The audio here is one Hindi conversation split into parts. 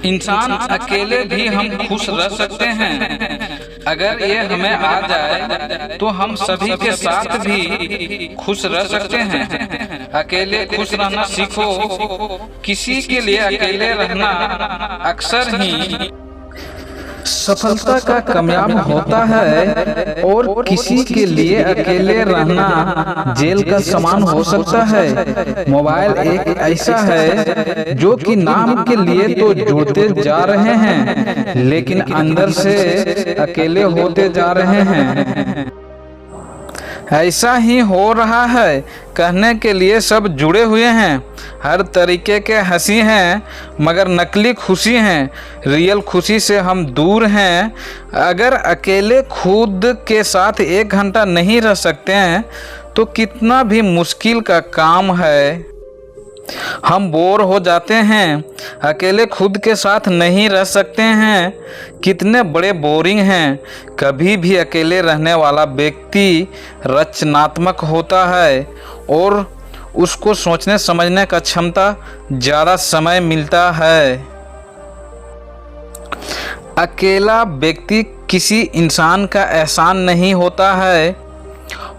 इंसान अकेले भी हम खुश रह सकते हैं। अगर ये हमें आ जाए तो हम सभी के साथ भी खुश रह सकते हैं। अकेले खुश रहना सीखो। किसी के लिए अकेले रहना अक्सर ही सफलता का कामयाब होता है और किसी के लिए अकेले रहना जेल का समान हो सकता है। मोबाइल एक ऐसा है जो कि नाम के लिए तो जुड़ते जा रहे हैं लेकिन अंदर से अकेले होते जा रहे हैं। ऐसा ही हो रहा है। कहने के लिए सब जुड़े हुए हैं, हर तरीके के हंसी हैं मगर नकली खुशी हैं। रियल खुशी से हम दूर हैं। अगर अकेले खुद के साथ 1 घंटा नहीं रह सकते हैं तो कितना भी मुश्किल का काम है। हम बोर हो जाते हैं, अकेले खुद के साथ नहीं रह सकते हैं। कितने बड़े बोरिंग हैं। कभी भी अकेले रहने वाला व्यक्ति रचनात्मक होता है और उसको सोचने समझने का क्षमता ज़्यादा समय मिलता है। अकेला व्यक्ति किसी इंसान का एहसान नहीं होता है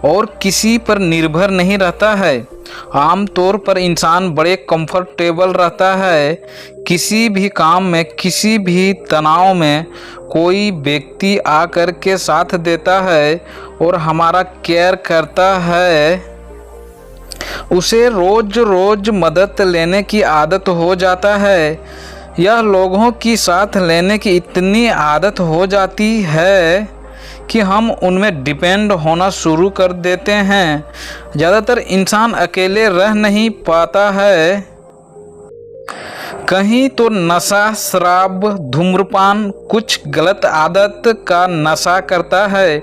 और किसी पर निर्भर नहीं रहता है। आमतौर पर इंसान बड़े कंफर्टेबल रहता है। किसी भी काम में, किसी भी तनाव में कोई व्यक्ति आकर के साथ देता है और हमारा केयर करता है। उसे रोज रोज मदद लेने की आदत हो जाता है। यह लोगों की साथ लेने की इतनी आदत हो जाती है कि हम उनमें डिपेंड होना शुरू कर देते हैं। ज़्यादातर इंसान अकेले रह नहीं पाता है। कहीं तो नशा, शराब, धूम्रपान, कुछ गलत आदत का नशा करता है।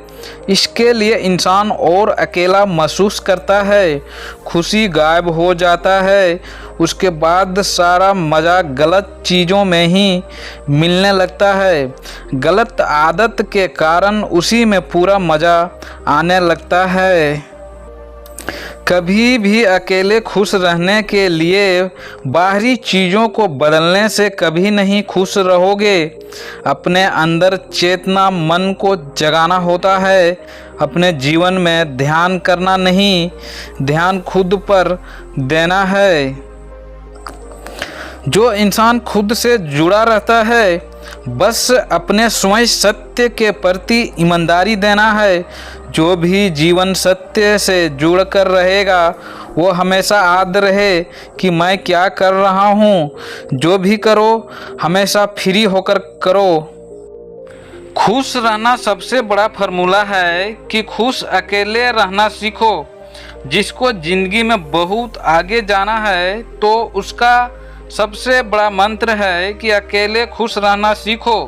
इसके लिए इंसान और अकेला महसूस करता है। खुशी गायब हो जाता है। उसके बाद सारा मज़ा गलत चीज़ों में ही मिलने लगता है। गलत आदत के कारण उसी में पूरा मज़ा आने लगता है। कभी भी अकेले खुश रहने के लिए बाहरी चीज़ों को बदलने से कभी नहीं खुश रहोगे। अपने अंदर चेतना, मन को जगाना होता है। अपने जीवन में ध्यान करना नहीं, ध्यान खुद पर देना है। जो इंसान खुद से जुड़ा रहता है बस अपने स्वयं सत्य के प्रति ईमानदारी देना है। जो भी जीवन सत्य से जुड़कर रहेगा वो हमेशा याद रहे कि मैं क्या कर रहा हूँ। जो भी करो हमेशा फ्री होकर करो। खुश रहना सबसे बड़ा फार्मूला है कि खुश अकेले रहना सीखो। जिसको ज़िंदगी में बहुत आगे जाना है तो उसका सबसे बड़ा मंत्र है कि अकेले खुश रहना सीखो।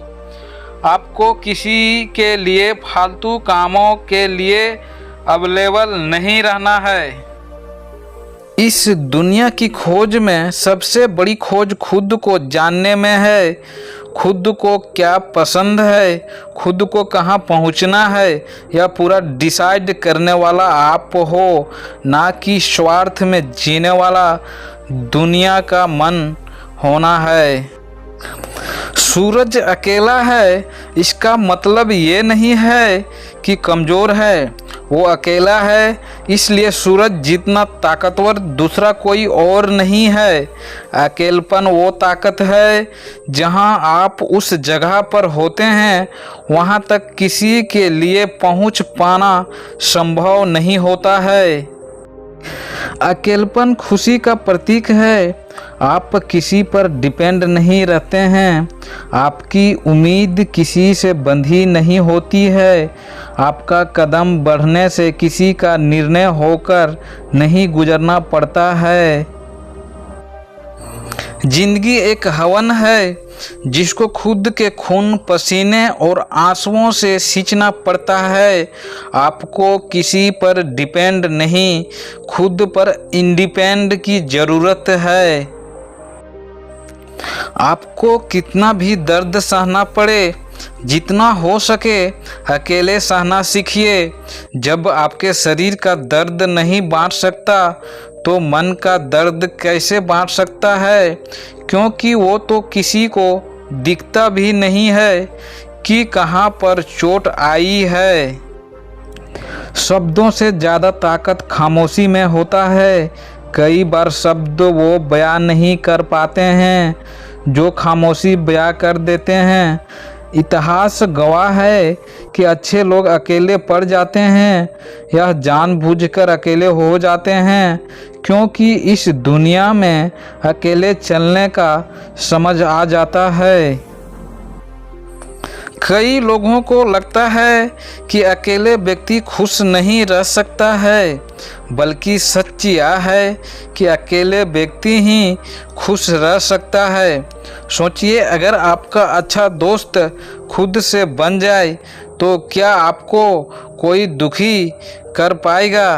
आपको किसी के लिए फालतू कामों के लिए अवेलेबल नहीं रहना है। इस दुनिया की खोज में सबसे बड़ी खोज खुद को जानने में है। खुद को क्या पसंद है, खुद को कहाँ पहुँचना है, यह पूरा डिसाइड करने वाला आप हो, ना कि स्वार्थ में जीने वाला दुनिया का मन होना है। सूरज अकेला है इसका मतलब ये नहीं है कि कमज़ोर है। वो अकेला है इसलिए सूरज जितना ताकतवर दूसरा कोई और नहीं है। अकेलपन वो ताकत है जहां आप उस जगह पर होते हैं वहां तक किसी के लिए पहुंच पाना संभव नहीं होता है। अकेलपन खुशी का प्रतीक है। आप किसी पर डिपेंड नहीं रहते हैं। आपकी उम्मीद किसी से बंधी नहीं होती है। आपका कदम बढ़ने से किसी का निर्णय होकर नहीं गुजरना पड़ता है। जिंदगी एक हवन है जिसको खुद के खून, पसीने और आंसुओं से सींचना पड़ता है। आपको किसी पर डिपेंड नहीं, खुद पर इंडिपेंड की ज़रूरत है। आपको कितना भी दर्द सहना पड़े, जितना हो सके अकेले सहना सीखिए। जब आपके शरीर का दर्द नहीं बांट सकता तो मन का दर्द कैसे बांट सकता है, क्योंकि वो तो किसी को दिखता भी नहीं है कि कहाँ पर चोट आई है। शब्दों से ज़्यादा ताकत खामोशी में होता है। कई बार शब्द वो बयान नहीं कर पाते हैं जो खामोशी बयां कर देते हैं। इतिहास गवाह है कि अच्छे लोग अकेले पड़ जाते हैं, यह जानबूझकर अकेले हो जाते हैं, क्योंकि इस दुनिया में अकेले चलने का समझ आ जाता है। कई लोगों को लगता है कि अकेले व्यक्ति खुश नहीं रह सकता है, बल्कि सच यह है कि अकेले व्यक्ति ही खुश रह सकता है। सोचिए, अगर आपका अच्छा दोस्त खुद से बन जाए तो क्या आपको कोई दुखी कर पाएगा?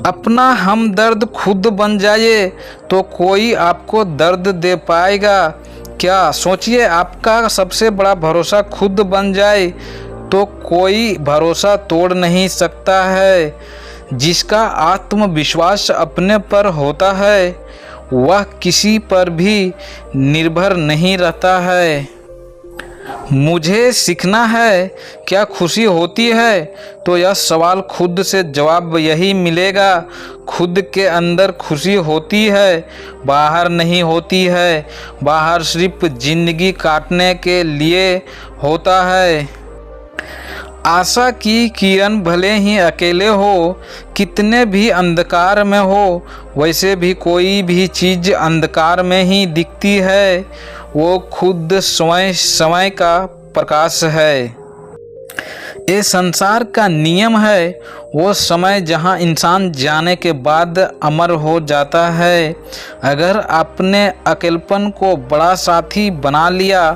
अपना हमदर्द खुद बन जाए तो कोई आपको दर्द दे पाएगा क्या? सोचिए, आपका सबसे बड़ा भरोसा खुद बन जाए तो कोई भरोसा तोड़ नहीं सकता है। जिसका आत्मविश्वास अपने पर होता है वह किसी पर भी निर्भर नहीं रहता है। मुझे सीखना है क्या खुशी होती है, तो यह सवाल खुद से जवाब यही मिलेगा। खुद के अंदर खुशी होती है, बाहर नहीं होती है। बाहर सिर्फ जिंदगी काटने के लिए होता है। आशा की किरण भले ही अकेले हो, कितने भी अंधकार में हो, वैसे भी कोई भी चीज़ अंधकार में ही दिखती है। वो खुद स्वयं समय का प्रकाश है। ये संसार का नियम है, वो समय जहाँ इंसान जाने के बाद अमर हो जाता है। अगर आपने अकेलपन को बड़ा साथी बना लिया,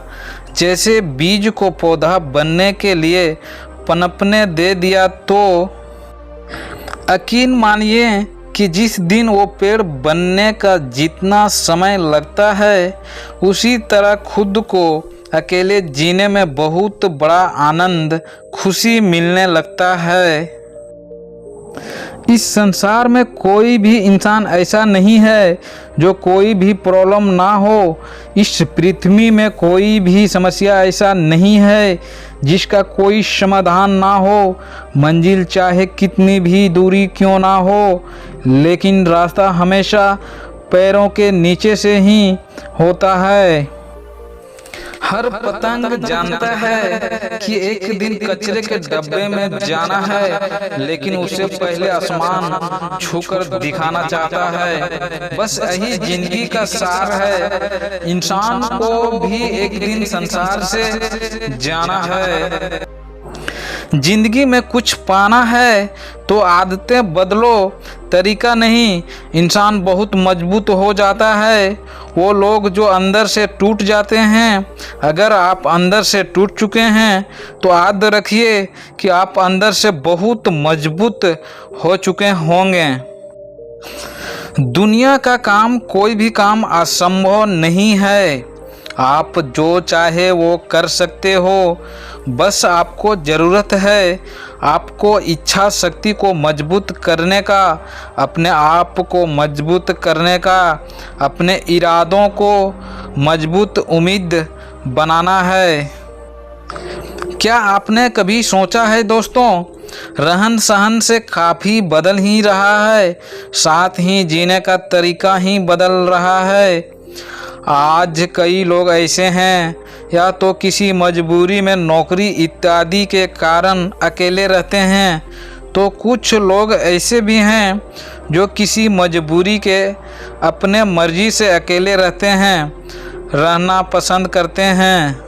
जैसे बीज को पौधा बनने के लिए पनपने दे दिया, तो यकीन मानिए कि जिस दिन वो पेड़ बनने का जितना समय लगता है, उसी तरह खुद को अकेले जीने में बहुत बड़ा आनंद, खुशी मिलने लगता है। इस संसार में कोई भी इंसान ऐसा नहीं है जो कोई भी प्रॉब्लम ना हो। इस पृथ्वी में कोई भी समस्या ऐसा नहीं है जिसका कोई समाधान ना हो। मंजिल चाहे कितनी भी दूरी क्यों ना हो, लेकिन रास्ता हमेशा पैरों के नीचे से ही होता है। हर पतंग जानता है कि एक दिन कचरे के डब्बे में जाना है, लेकिन उससे पहले आसमान छूकर दिखाना चाहता है। बस यही जिंदगी का सार है। इंसान को भी एक दिन संसार से जाना है। जिंदगी में कुछ पाना है तो आदतें बदलो, तरीका नहीं। इंसान बहुत मजबूत हो जाता है वो लोग जो अंदर से टूट जाते हैं। अगर आप अंदर से टूट चुके हैं तो याद रखिए कि आप अंदर से बहुत मजबूत हो चुके होंगे। दुनिया का काम, कोई भी काम असंभव नहीं है। आप जो चाहे वो कर सकते हो, बस आपको ज़रूरत है आपको इच्छा शक्ति को मजबूत करने का, अपने आप को मजबूत करने का, अपने इरादों को मजबूत उम्मीद बनाना है। क्या आपने कभी सोचा है दोस्तों, रहन सहन से काफ़ी बदल ही रहा है, साथ ही जीने का तरीका ही बदल रहा है। आज कई लोग ऐसे हैं या तो किसी मजबूरी में, नौकरी इत्यादि के कारण अकेले रहते हैं, तो कुछ लोग ऐसे भी हैं जो किसी मजबूरी के अपने मर्जी से अकेले रहते हैं, रहना पसंद करते हैं।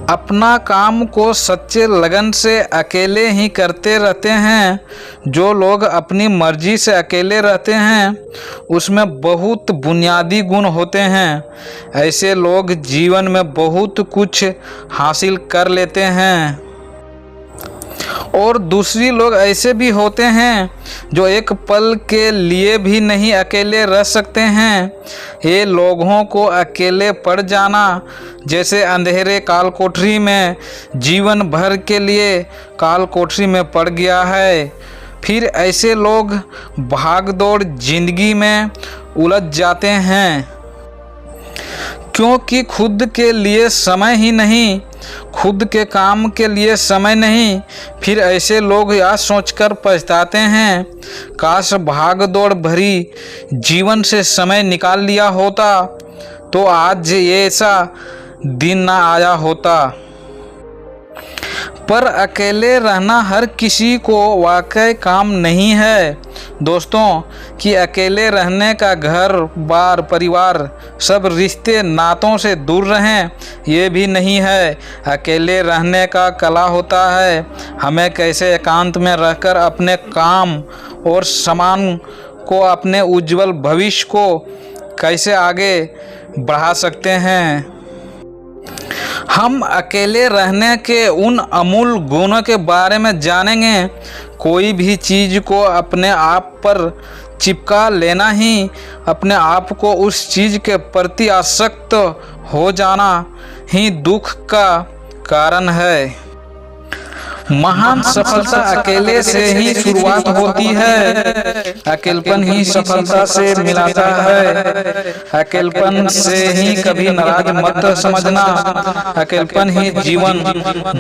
अपना काम को सच्चे लगन से अकेले ही करते रहते हैं। जो लोग अपनी मर्जी से अकेले रहते हैं उसमें बहुत बुनियादी गुण होते हैं। ऐसे लोग जीवन में बहुत कुछ हासिल कर लेते हैं। और दूसरी लोग ऐसे भी होते हैं जो एक पल के लिए भी नहीं अकेले रह सकते हैं। ये लोगों को अकेले पड़ जाना जैसे अंधेरे काल कोठरी में जीवन भर के लिए काल कोठरी में पड़ गया है। फिर ऐसे लोग भाग दौड़ जिंदगी में उलझ जाते हैं, क्योंकि खुद के लिए समय ही नहीं, खुद के काम के लिए समय नहीं, फिर ऐसे लोग यह सोचकर पछताते हैं, काश भाग दौड़ भरी जीवन से समय निकाल लिया होता तो आज ये ऐसा दिन ना आया होता। पर अकेले रहना हर किसी को वाकई काम नहीं है दोस्तों, कि अकेले रहने का घर बार परिवार सब रिश्ते नातों से दूर रहें, ये भी नहीं है। अकेले रहने का कला होता है हमें कैसे एकांत में रहकर अपने काम और समान को, अपने उज्जवल भविष्य को कैसे आगे बढ़ा सकते हैं। हम अकेले रहने के उन अमूल गुणों के बारे में जानेंगे। कोई भी चीज़ को अपने आप पर चिपका लेना ही अपने आप को उस चीज़ के प्रति आसक्त हो जाना ही दुख का कारण है। महान सफलता अकेले से ही शुरुआत होती है, अकेलपन ही सफलता से मिलाता है। अकेलपन से ही कभी नाराज मत समझना, अकेलपन ही जीवन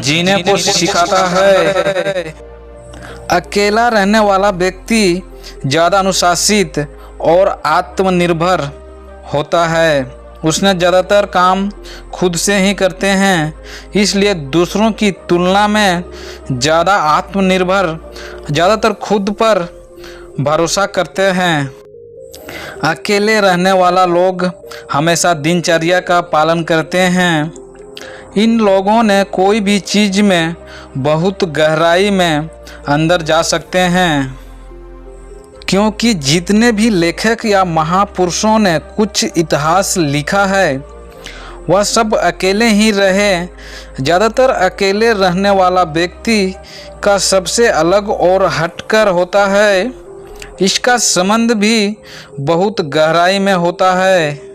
जीने को सिखाता है। अकेला रहने वाला व्यक्ति ज़्यादा अनुशासित और आत्मनिर्भर होता है। उसने ज़्यादातर काम खुद से ही करते हैं, इसलिए दूसरों की तुलना में ज़्यादा आत्मनिर्भर, ज़्यादातर खुद पर भरोसा करते हैं। अकेले रहने वाला लोग हमेशा दिनचर्या का पालन करते हैं। इन लोगों ने कोई भी चीज़ में बहुत गहराई में अंदर जा सकते हैं, क्योंकि जितने भी लेखक या महापुरुषों ने कुछ इतिहास लिखा है वह सब अकेले ही रहे। ज़्यादातर अकेले रहने वाला व्यक्ति का सबसे अलग और हटकर होता है। इसका संबंध भी बहुत गहराई में होता है।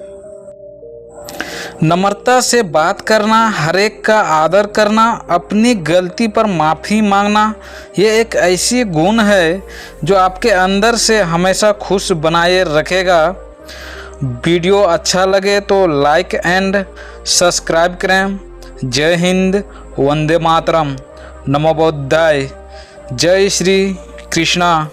नम्रता से बात करना, हर एक का आदर करना, अपनी गलती पर माफ़ी मांगना, ये एक ऐसी गुण है जो आपके अंदर से हमेशा खुश बनाए रखेगा। वीडियो अच्छा लगे तो लाइक एंड सब्सक्राइब करें। जय हिंद, वंदे मातरम, नमो बुद्धाय, जय श्री कृष्णा।